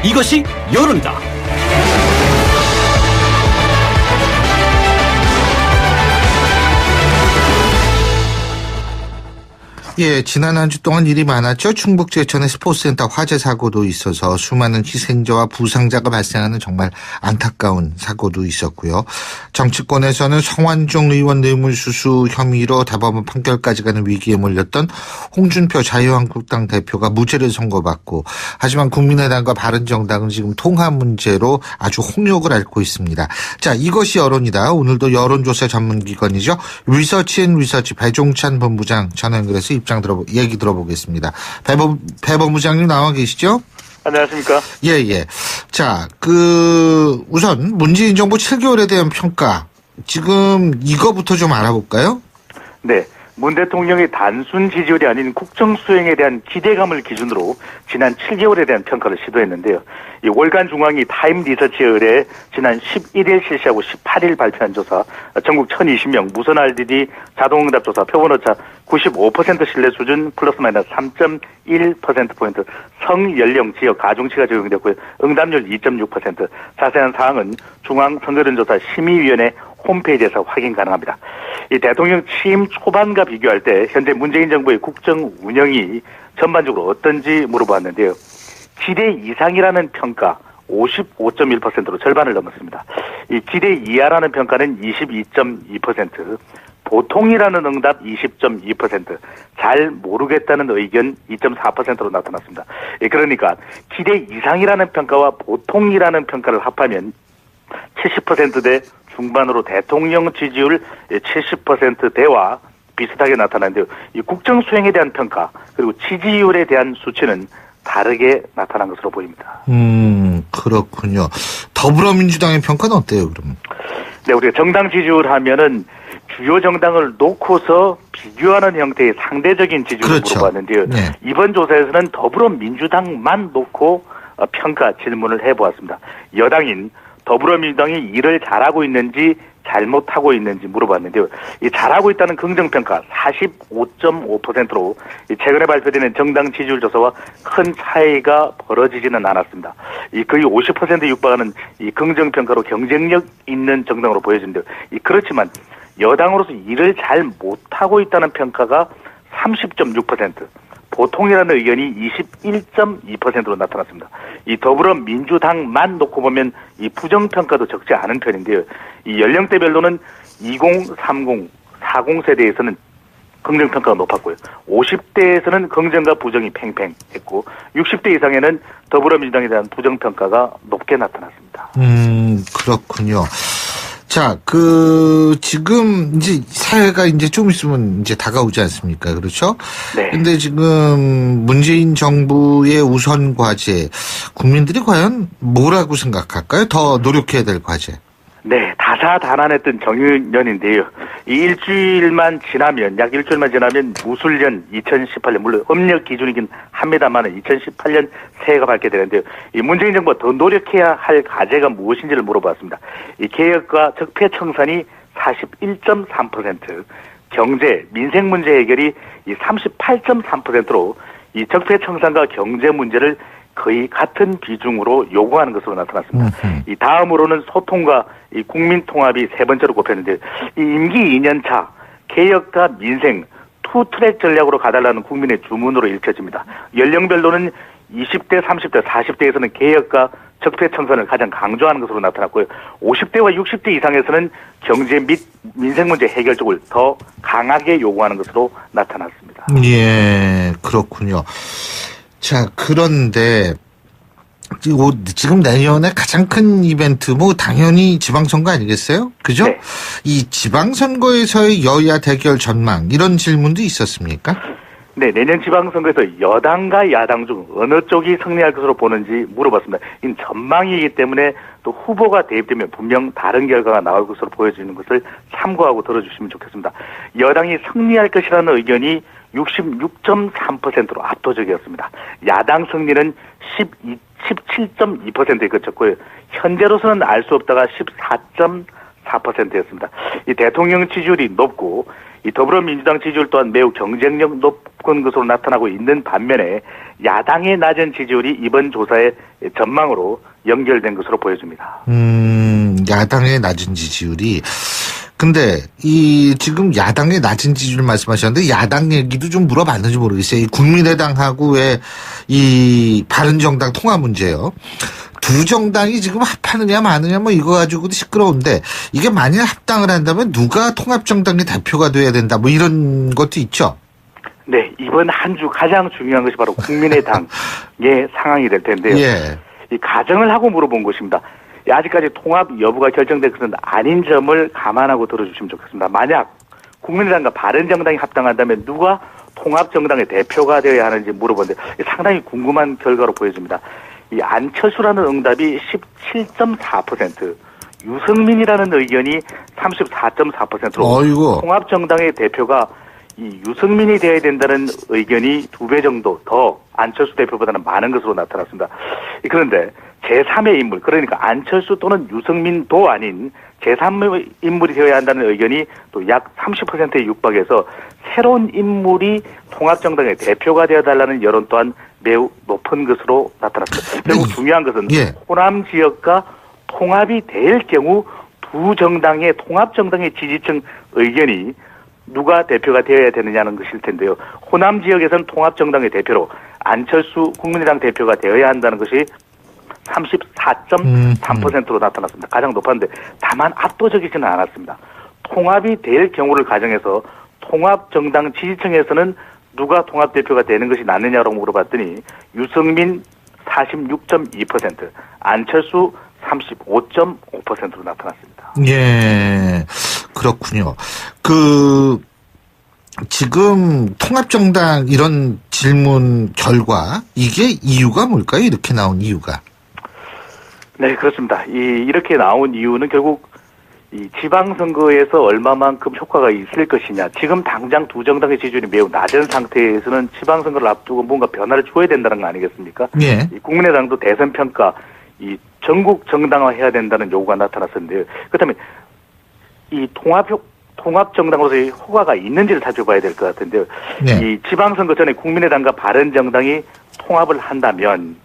이것이 여론이다. 예, 지난 한 주 동안 일이 많았죠. 충북 제천의 스포츠센터 화재 사고도 있어서 수많은 희생자와 부상자가 발생하는 정말 안타까운 사고도 있었고요. 정치권에서는 성완종 의원 뇌물수수 혐의로 대법원 판결까지 가는 위기에 몰렸던 홍준표 자유한국당 대표가 무죄를 선고받고, 하지만 국민의당과 바른정당은 지금 통합 문제로 아주 홍역을 앓고 있습니다. 자, 이것이 여론이다. 오늘도 여론조사 전문기관이죠. 리서치앤리서치 배종찬 본부장 전화 연결해서 얘기 들어보겠습니다. 배 본부장님 나와 계시죠? 안녕하십니까? 예. 자, 우선 문재인 정부 7개월에 대한 평가, 지금 이거부터 좀 알아볼까요? 네. 문 대통령의 단순 지지율이 아닌 국정 수행에 대한 기대감을 기준으로 지난 7개월에 대한 평가를 시도했는데요. 이 월간 중앙위 타임 리서치에 의뢰 지난 11일 실시하고 18일 발표한 조사, 전국 1020명 무선 RDD 자동응답 조사 표본오차 95% 신뢰 수준 플러스 마이너스 3.1%포인트, 성연령 지역 가중치가 적용되었고요. 응답률 2.6%. 자세한 사항은 중앙선거론조사 심의위원회 홈페이지에서 확인 가능합니다. 이 대통령 취임 초반과 비교할 때 현재 문재인 정부의 국정 운영이 전반적으로 어떤지 물어봤는데요. 기대 이상이라는 평가 55.1%로 절반을 넘었습니다. 이 기대 이하라는 평가는 22.2%, 보통이라는 응답 20.2%, 잘 모르겠다는 의견 2.4%로 나타났습니다. 그러니까 기대 이상이라는 평가와 보통이라는 평가를 합하면 70%대 중반으로 대통령 지지율 70%대와 비슷하게 나타나는데요. 이 국정 수행에 대한 평가 그리고 지지율에 대한 수치는 다르게 나타난 것으로 보입니다. 그렇군요. 더불어민주당의 평가는 어때요, 그러면? 네, 우리가 정당 지지율 하면은 주요 정당을 놓고서 비교하는 형태의 상대적인 지지율을 물어봤는데요. 네. 이번 조사에서는 더불어민주당만 놓고 평가 질문을 해보았습니다. 여당인 더불어민주당이 일을 잘하고 있는지 잘못하고 있는지 물어봤는데요. 이 잘하고 있다는 긍정평가 45.5%로 최근에 발표되는 정당 지지율 조사와 큰 차이가 벌어지지는 않았습니다. 이 거의 50%에 육박하는 이 긍정평가로 경쟁력 있는 정당으로 보여지는데요. 그렇지만 여당으로서 일을 잘 못하고 있다는 평가가 30.6%, 보통이라는 의견이 21.2%로 나타났습니다. 이 더불어민주당만 놓고 보면 이 부정평가도 적지 않은 편인데요. 이 연령대별로는 20, 30, 40 세대에서는 긍정평가가 높았고요. 50대에서는 긍정과 부정이 팽팽했고 60대 이상에는 더불어민주당에 대한 부정평가가 높게 나타났습니다. 그렇군요. 자, 지금 이제 사회가 이제 좀 있으면 이제 다가오지 않습니까? 그렇죠? 네. 근데 지금 문재인 정부의 우선 과제, 국민들이 과연 뭐라고 생각할까요? 더 노력해야 될 과제. 네, 다사다난했던 정년인데요. 이 약 일주일만 지나면 무술년 2018년, 물론 음력 기준이긴 합니다만 2018년 새해가 밝게 되는데요. 이 문재인 정부가 더 노력해야 할 과제가 무엇인지를 물어봤습니다. 이 개혁과 적폐 청산이 41.3%, 경제, 민생 문제 해결이 이 38.3%로 이 적폐 청산과 경제 문제를 거의 같은 비중으로 요구하는 것으로 나타났습니다. 이 다음으로는 소통과 이 국민 통합이 세 번째로 꼽혔는데, 이 임기 2년차 개혁과 민생 투 트랙 전략으로 가달라는 국민의 주문으로 읽혀집니다. 연령별로는 20대, 30대, 40대에서는 개혁과 적폐 청산을 가장 강조하는 것으로 나타났고요. 50대와 60대 이상에서는 경제 및 민생 문제 해결 쪽을 더 강하게 요구하는 것으로 나타났습니다. 예, 그렇군요. 자, 그런데 지금 내년에 가장 큰 이벤트 당연히 지방선거 아니겠어요? 그죠? 네. 이 지방선거에서의 여야 대결 전망, 이런 질문도 있었습니까? 네, 내년 지방선거에서 여당과 야당 중 어느 쪽이 승리할 것으로 보는지 물어봤습니다. 이 전망이기 때문에 또 후보가 대입되면 분명 다른 결과가 나올 것으로 보여지는 것을 참고하고 들어주시면 좋겠습니다. 여당이 승리할 것이라는 의견이 66.3%로 압도적이었습니다. 야당 승리는 17.2%에 그쳤고요. 현재로서는 알 수 없다가 14.4%였습니다. 이 대통령 지지율이 높고 이 더불어민주당 지지율 또한 매우 경쟁력 높은 것으로 나타나고 있는 반면에 야당의 낮은 지지율이 이번 조사의 전망으로 연결된 것으로 보여집니다. 야당의 낮은 지지율이. 근데 지금 야당의 낮은 지지율 말씀하셨는데 야당 얘기도 좀 물어봤는지 모르겠어요. 이 국민의당하고 이 바른정당 통합 문제요. 두 정당이 지금 합하느냐 마느냐 뭐 이거 가지고도 시끄러운데 이게 만약 합당을 한다면 누가 통합정당의 대표가 돼야 된다 뭐 이런 것도 있죠. 네, 이번 한 주 가장 중요한 것이 바로 국민의당의 상황이 될 텐데요. 예. 이 가정을 하고 물어본 것입니다. 아직까지 통합 여부가 결정된 것은 아닌 점을 감안하고 들어주시면 좋겠습니다. 만약 국민의당과 바른정당이 합당한다면 누가 통합정당의 대표가 되어야 하는지 물어보는데 상당히 궁금한 결과로 보여집니다. 이 안철수라는 응답이 17.4%, 유승민이라는 의견이 34.4%로 어이구. 통합정당의 대표가 이 유승민이 되어야 된다는 의견이 2배 정도 더 안철수 대표보다는 많은 것으로 나타났습니다. 그런데 제3의 인물, 그러니까 안철수 또는 유승민도 아닌 제3의 인물이 되어야 한다는 의견이 또 약 30%에 육박해서 새로운 인물이 통합정당의 대표가 되어달라는 여론 또한 매우 높은 것으로 나타났습니다. 그리고 중요한 것은 예. 호남 지역과 통합이 될 경우 두 정당의 통합정당의 지지층 의견이 누가 대표가 되어야 되느냐는 것일 텐데요. 호남 지역에서는 통합정당의 대표로 안철수 국민의당 대표가 되어야 한다는 것이 34.3%로 나타났습니다. 가장 높았는데 다만 압도적이지는 않았습니다. 통합이 될 경우를 가정해서 통합정당 지지층에서는 누가 통합대표가 되는 것이 낫느냐고 물어봤더니 유승민 46.2%, 안철수 35.5%로 나타났습니다. 예, 그렇군요. 지금 통합정당 이런 질문 결과 이게 이유가 뭘까요? 이렇게 나온 이유가? 네, 그렇습니다. 이렇게 나온 이유는 결국 이 지방선거에서 얼마만큼 효과가 있을 것이냐. 지금 당장 두 정당의 지지율이 매우 낮은 상태에서는 지방선거를 앞두고 뭔가 변화를 줘야 된다는 거 아니겠습니까? 예. 이 국민의당도 대선 평가, 이 전국 정당화해야 된다는 요구가 나타났었는데요. 그렇다면 이 통합 정당으로서의 효과가 있는지를 살펴봐야 될 것 같은데요. 네. 이 지방선거 전에 국민의당과 바른정당이 통합을 한다면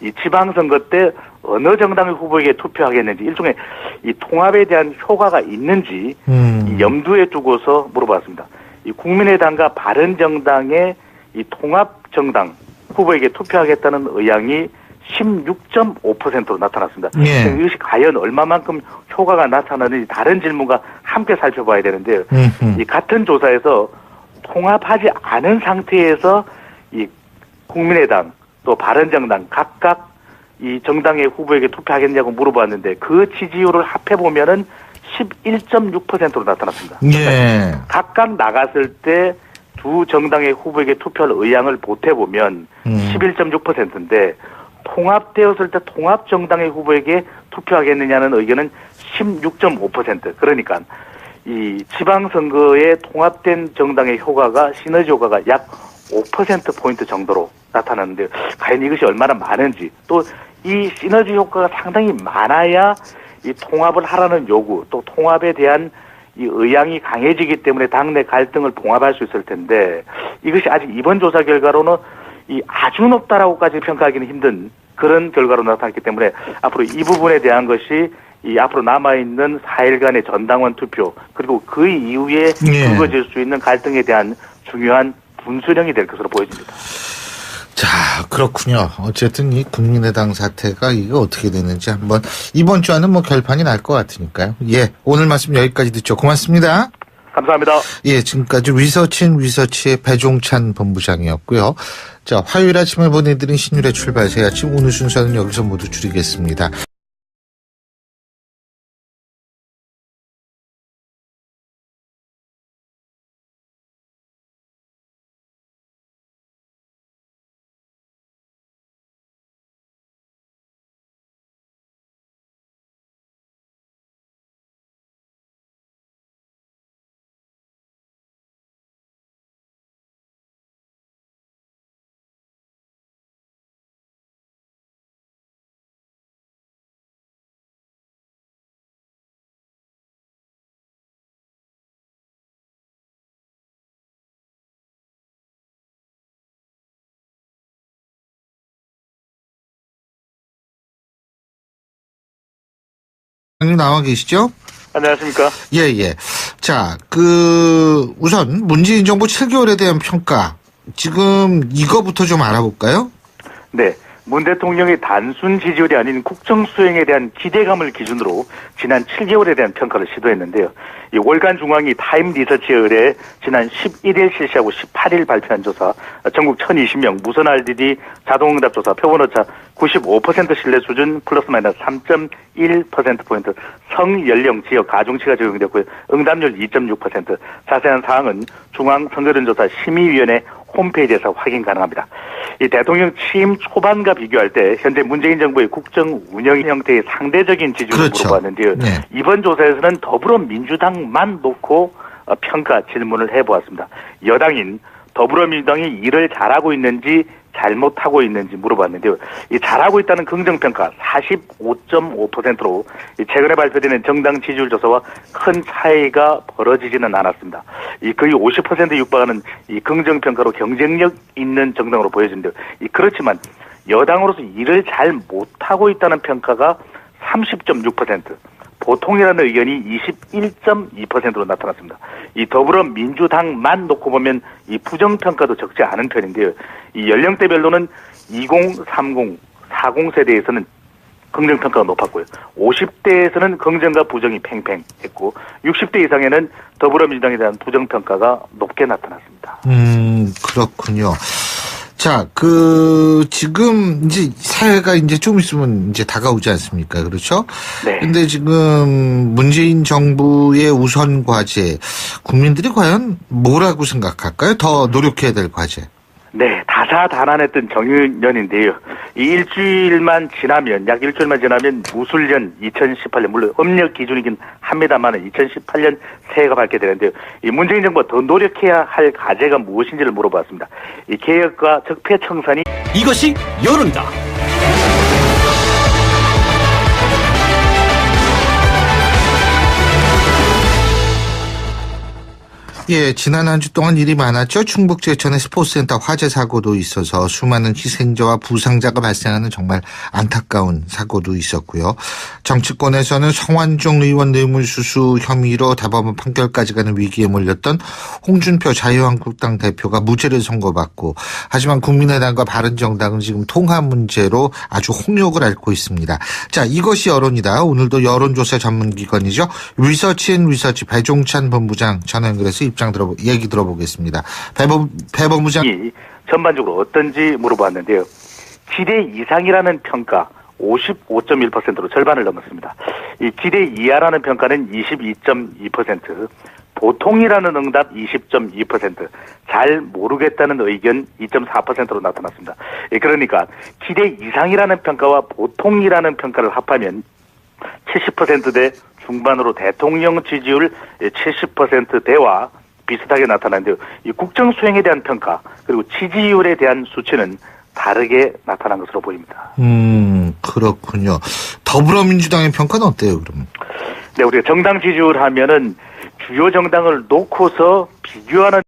이 지방선거 때 어느 정당의 후보에게 투표하겠는지 일종의 이 통합에 대한 효과가 있는지 이 염두에 두고서 물어봤습니다. 이 국민의당과 바른정당의 이 통합정당 후보에게 투표하겠다는 의향이 16.5%로 나타났습니다. 예. 이것이 과연 얼마만큼 효과가 나타나는지 다른 질문과 함께 살펴봐야 되는데요. 이 같은 조사에서 통합하지 않은 상태에서 이 국민의당 또 바른정당 각각 이 정당의 후보에게 투표하겠냐고 물어봤는데 그 지지율을 합해보면은 11.6%로 나타났습니다. 예. 각각 나갔을 때 두 정당의 후보에게 투표할 의향을 보태보면 11.6%인데 통합되었을 때 통합정당의 후보에게 투표하겠느냐는 의견은 16.5%. 그러니까 이 지방선거에 통합된 정당의 효과가 시너지 효과가 약 5%포인트 정도로 나타나는데 과연 이것이 얼마나 많은지 또 이 시너지 효과가 상당히 많아야 이 통합을 하라는 요구 또 통합에 대한 이 의향이 강해지기 때문에 당내 갈등을 봉합할 수 있을 텐데 이것이 아직 이번 조사 결과로는 이 아주 높다라고까지 평가하기는 힘든 그런 결과로 나타났기 때문에 앞으로 이 부분에 대한 것이 이 앞으로 남아있는 4일간의 전당원 투표 그리고 그 이후에 예. 불거질 수 있는 갈등에 대한 중요한 분수령이 될 것으로 보여집니다. 자, 그렇군요. 어쨌든 이 국민의당 사태가 이거 어떻게 되는지 한번 이번 주에는 뭐 결판이 날 것 같으니까요. 예, 오늘 말씀 여기까지 듣죠. 고맙습니다. 감사합니다. 예, 지금까지 리서치의 배종찬 본부장이었고요. 자, 화요일 아침에 보내드린 신율의 출발새 아침 오늘 순서는 여기서 모두 줄이겠습니다. 형님 나와 계시죠? 안녕하십니까? 예. 자, 우선 문재인 정부 7개월에 대한 평가. 지금 이거부터 좀 알아볼까요? 네. 문 대통령의 단순 지지율이 아닌 국정 수행에 대한 기대감을 기준으로 지난 7개월에 대한 평가를 시도했는데요. 이 월간 중앙위 타임 리서치에 의뢰 지난 11일 실시하고 18일 발표한 조사, 전국 1020명 무선 RDD 자동응답 조사 표본오차 95% 신뢰 수준 플러스 마이너스 3.1%포인트 성연령 지역 가중치가 적용되었고요. 응답률 2.6%. 자세한 사항은 중앙선거론조사 심의위원회 홈페이지에서 확인 가능합니다. 이 대통령 취임 초반과 비교할 때 현재 문재인 정부의 국정 운영 형태의 상대적인 지지율을 그렇죠. 물어봤는데요. 네. 이번 조사에서는 더불어민주당만 놓고 평가 질문을 해보았습니다. 여당인 더불어민주당이 일을 잘하고 있는지 잘못하고 있는지 물어봤는데요. 이 잘하고 있다는 긍정평가 45.5%로 최근에 발표되는 정당 지지율 조사와 큰 차이가 벌어지지는 않았습니다. 이 거의 50%에 육박하는 이 긍정평가로 경쟁력 있는 정당으로 보여진대요. 그렇지만 여당으로서 일을 잘 못하고 있다는 평가가 30.6%, 보통이라는 의견이 21.2%로 나타났습니다. 이 더불어민주당만 놓고 보면 이 부정평가도 적지 않은 편인데요. 이 연령대별로는 20, 30, 40 세대에서는 긍정평가가 높았고요. 50대에서는 긍정과 부정이 팽팽했고 60대 이상에는 더불어민주당에 대한 부정평가가 높게 나타났습니다. 그렇군요. 자, 지금 이제 새해가 이제 좀 있으면 이제 다가오지 않습니까? 그렇죠? 네. 근데 지금 문재인 정부의 우선 과제, 국민들이 과연 뭐라고 생각할까요? 더 노력해야 될 과제. 네, 다사다난했던 정년인데요. 이 약 일주일만 지나면 무술년 2018년, 물론 음력 기준이긴 합니다만 2018년 새해가 밝게 되는데요. 이 문재인 정부가 더 노력해야 할 과제가 무엇인지를 물어봤습니다. 이 개혁과 적폐청산이 이것이 여론이다. 예, 지난 한 주 동안 일이 많았죠. 충북 제천의 스포츠센터 화재 사고도 있어서 수많은 희생자와 부상자가 발생하는 정말 안타까운 사고도 있었고요. 정치권에서는 성완종 의원 뇌물수수 혐의로 대법원 판결까지 가는 위기에 몰렸던 홍준표 자유한국당 대표가 무죄를 선고받고, 하지만 국민의당과 바른정당은 지금 통합 문제로 아주 홍역을 앓고 있습니다. 자, 이것이 여론이다. 오늘도 여론조사 전문기관이죠. 리서치 배종찬 본부장 전화 연결해서 얘기 들어보겠습니다. 배 본부장. 전반적으로 어떤지 물어봤는데요. 기대 이상이라는 평가 55.1%로 절반을 넘었습니다. 이 기대 이하라는 평가는 22.2%, 보통이라는 응답 20.2%, 잘 모르겠다는 의견 2.4%로 나타났습니다. 그러니까 기대 이상이라는 평가와 보통이라는 평가를 합하면 70%대 중반으로 대통령 지지율 70%대와 비슷하게 나타났는데요. 이 국정 수행에 대한 평가 그리고 지지율에 대한 수치는 다르게 나타난 것으로 보입니다. 그렇군요. 더불어민주당의 평가는 어때요, 그러면? 네, 우리가 정당 지지율 하면은 주요 정당을 놓고서 비교하는